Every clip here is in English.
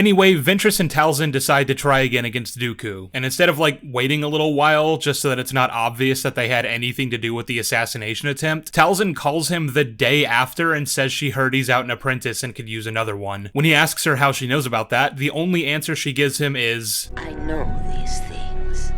Anyway, Ventress and Talzin decide to try again against Dooku, and instead of waiting a little while just so that it's not obvious that they had anything to do with the assassination attempt, Talzin calls him the day after and says she heard he's out an apprentice and could use another one. When he asks her how she knows about that, the only answer she gives him is, I know these things.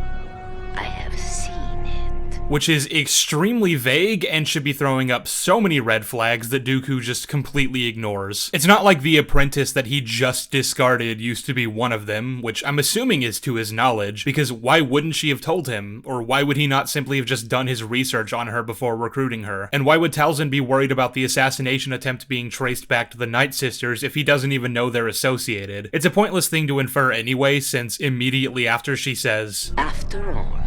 I have seen it. Which is extremely vague and should be throwing up so many red flags that Dooku just completely ignores. It's not like the apprentice that he just discarded used to be one of them, which I'm assuming is to his knowledge, because why wouldn't she have told him? Or why would he not simply have just done his research on her before recruiting her? And why would Talzin be worried about the assassination attempt being traced back to the Night Sisters if he doesn't even know they're associated? It's a pointless thing to infer anyway, since immediately after she says, After all,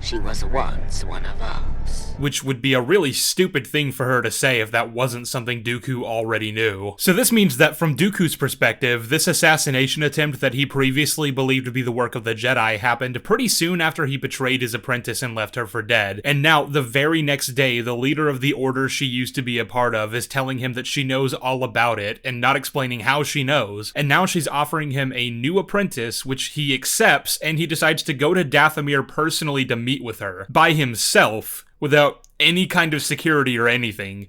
she was once one of us. Which would be a really stupid thing for her to say if that wasn't something Dooku already knew. So this means that from Dooku's perspective, this assassination attempt that he previously believed to be the work of the Jedi happened pretty soon after he betrayed his apprentice and left her for dead. And now, the very next day, the leader of the order she used to be a part of is telling him that she knows all about it, and not explaining how she knows. And now she's offering him a new apprentice, which he accepts, and he decides to go to Dathomir personally to meet with her. By himself, without any kind of security or anything.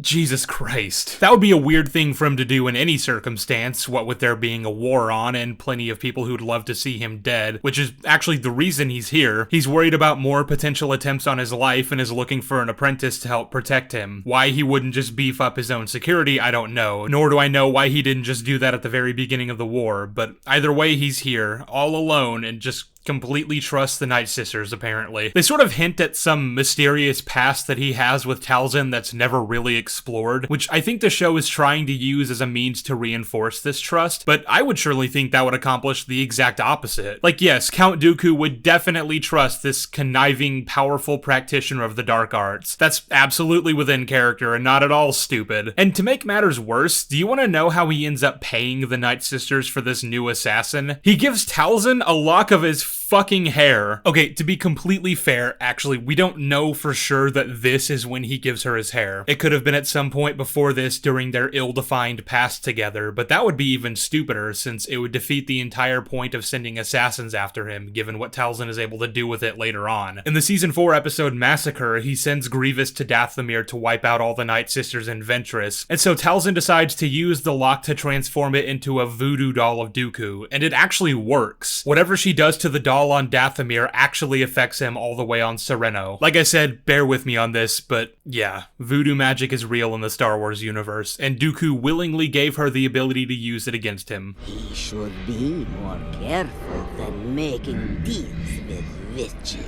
Jesus Christ. That would be a weird thing for him to do in any circumstance, what with there being a war on and plenty of people who'd love to see him dead, which is actually the reason he's here. He's worried about more potential attempts on his life and is looking for an apprentice to help protect him. Why he wouldn't just beef up his own security, I don't know, nor do I know why he didn't just do that at the very beginning of the war, but either way he's here, all alone, and just completely trusts the Night Sisters, apparently. They sort of hint at some mysterious past that he has with Talzin that's never really explored, which I think the show is trying to use as a means to reinforce this trust, but I would surely think that would accomplish the exact opposite. Yes, Count Dooku would definitely trust this conniving, powerful practitioner of the dark arts. That's absolutely within character and not at all stupid. And to make matters worse, do you want to know how he ends up paying the Night Sisters for this new assassin? He gives Talzin a lock of his fucking hair. Okay, to be completely fair, actually, we don't know for sure that this is when he gives her his hair. It could have been at some point before this during their ill-defined past together, but that would be even stupider since it would defeat the entire point of sending assassins after him, given what Talzin is able to do with it later on. In the Season 4 episode Massacre, he sends Grievous to Dathomir to wipe out all the Night Sisters and Ventress, and so Talzin decides to use the lock to transform it into a voodoo doll of Dooku, and it actually works. Whatever she does to the doll on Dathomir actually affects him all the way on Sereno. Like I said, bear with me on this, but yeah, voodoo magic is real in the Star Wars universe, and Dooku willingly gave her the ability to use it against him. He should be more careful than making deals with witches.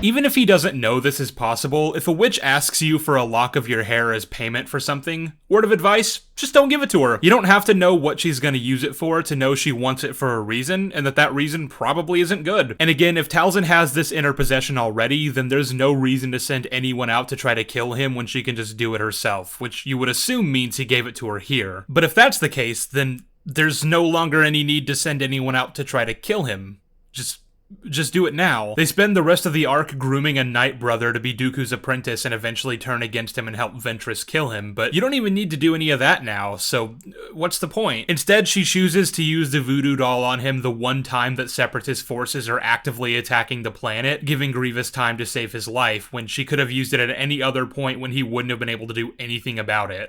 Even if he doesn't know this is possible, if a witch asks you for a lock of your hair as payment for something, word of advice, just don't give it to her. You don't have to know what she's going to use it for to know she wants it for a reason, and that reason probably isn't good. And again, if Talzin has this in her possession already, then there's no reason to send anyone out to try to kill him when she can just do it herself, which you would assume means he gave it to her here. But if that's the case, then there's no longer any need to send anyone out to try to kill him. Just do it now. They spend the rest of the arc grooming a Night Brother to be Dooku's apprentice and eventually turn against him and help Ventress kill him, but you don't even need to do any of that now, so what's the point? Instead, she chooses to use the voodoo doll on him the one time that Separatist forces are actively attacking the planet, giving Grievous time to save his life, when she could have used it at any other point when he wouldn't have been able to do anything about it.